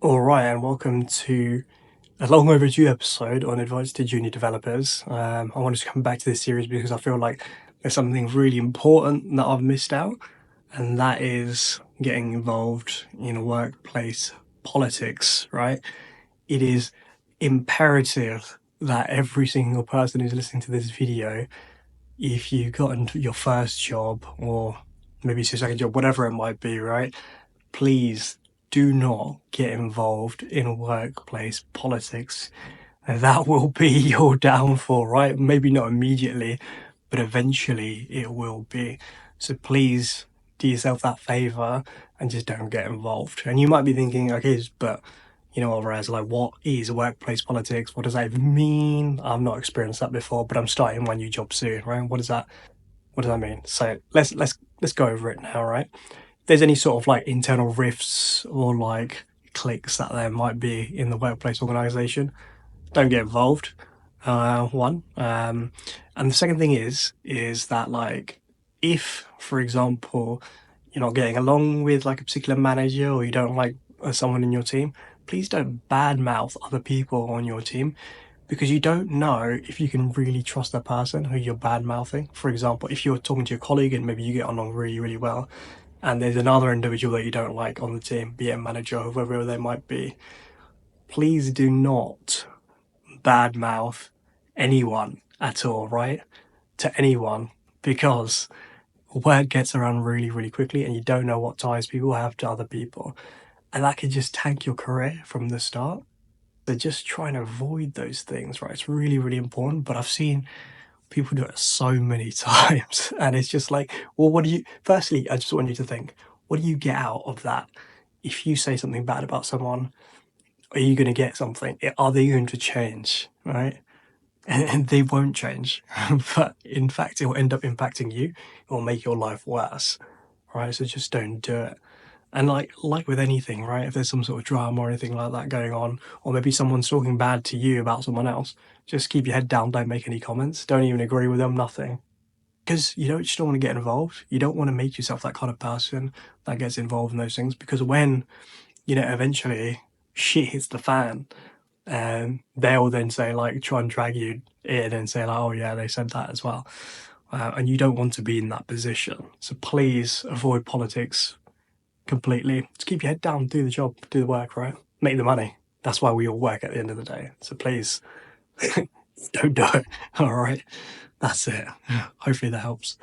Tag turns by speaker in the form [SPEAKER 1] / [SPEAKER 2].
[SPEAKER 1] All right, and welcome to a long overdue episode on advice to junior developers. I wanted to come back to this series because I feel like there's something really important that I've missed out, and that is getting involved in workplace politics, right? It is imperative that every single person who's listening to this video, if you got into your first job or maybe it's your second job, whatever it might be, right? Please do not get involved in workplace politics. That will be your downfall, right? Maybe not immediately, but eventually it will be. So please do yourself that favor and just don't get involved. And you might be thinking, okay, but you know what, Raz, like what is workplace politics? What does that even mean? I've not experienced that before, but I'm starting my new job soon, right? What does that mean? So let's go over it now, right? There's any sort of like internal rifts or like cliques that there might be in the workplace organization, don't get involved. One. And the second thing is that like if, for example, you're not getting along with like a particular manager or you don't like someone in your team, please don't badmouth other people on your team because you don't know if you can really trust the person who you're bad mouthing. For example, if you're talking to your colleague and maybe you get along really, really well, and there's another individual that you don't like on the team, be it a manager or whoever they might be, please do not badmouth anyone at all, right? To anyone, because word gets around really, really quickly and you don't know what ties people have to other people. And that could just tank your career from the start. So just try and avoid those things, right? It's really, really important. But I've seen people do it so many times. And it's just like, well, firstly, I just want you to think, what do you get out of that? If you say something bad about someone, are you going to get something? Are they going to change, right? And they won't change. But in fact, it will end up impacting you. It will make your life worse, right? So just don't do it. And like with anything, right? If there's some sort of drama or anything like that going on, or maybe someone's talking bad to you about someone else, just keep your head down. Don't make any comments. Don't even agree with them. Nothing. Because you just don't want to get involved. You don't want to make yourself that kind of person that gets involved in those things. Because when eventually shit hits the fan, and they'll then say like try and drag you in and say like, oh yeah, they said that as well, and you don't want to be in that position. So please avoid politics completely. Just keep your head down, do the job, do the work, right? Make the money. That's why we all work at the end of the day. So please don't do it. All right, that's it. Hopefully that helps.